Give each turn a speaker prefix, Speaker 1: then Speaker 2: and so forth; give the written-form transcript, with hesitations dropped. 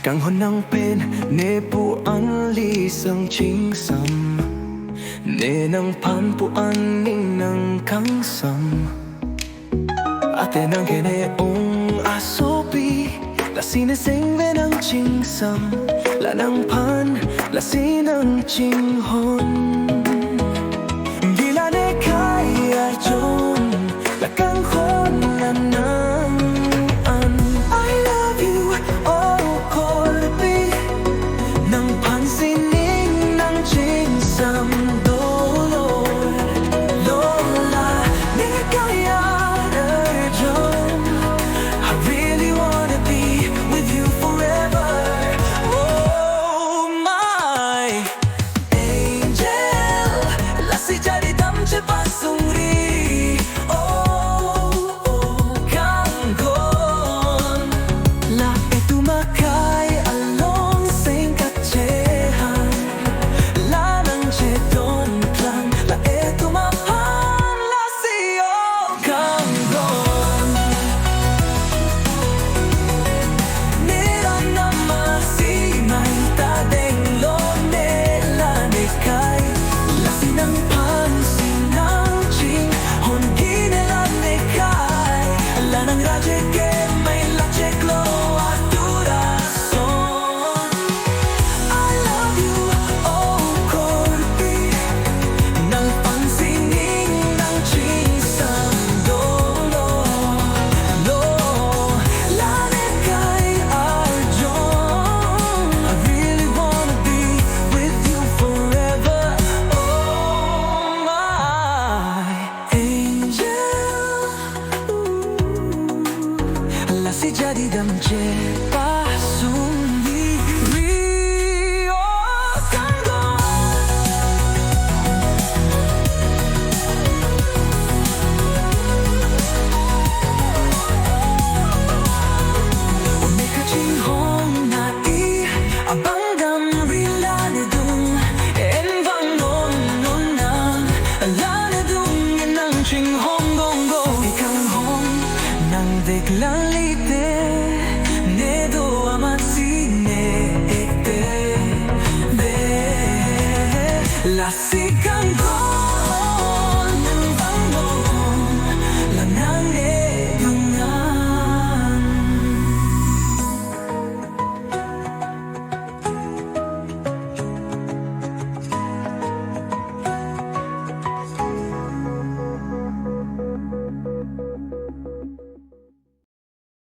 Speaker 1: Kanghon ng pen, ne po an lisang ching sam, ne nang pan po an ning nang kang sam. Ate nang keneong asopi, lasineseng venang ching sam, lanang pan, lasinang ching hon. Bila ne kaya jon, la kanghon na nang an. I love you, oh kolbi, nang pansining nang ching sam dolor. Lola, ne kaya jon, I really wanna be with you forever. Oh my angel, lasi jadi dam cepat suri. Oh Kanghon, la itu makai along sing kacehan, la nang cedon plan, la itu mapan la sio Kanghon. Nera nama si mai ta deng lo nela nekai, la sinang pan sinang ching hon ginela nekai, la nang raje ke mai la ceklo aturason. I love you, oh korpi, nang pansining nang ching sam dolo. Lo, la nekai arjon, I really wanna be with you forever. Oh my angel, la si jadi dam cepat sendiri. Oh Kanghon. Umeka ching hong na I abang dam rila ne dung en vang non non nang la ne dung en nang ching hong gong go ikang hong nang biglang lite ne do amat si ne ekte be la si Kanghon.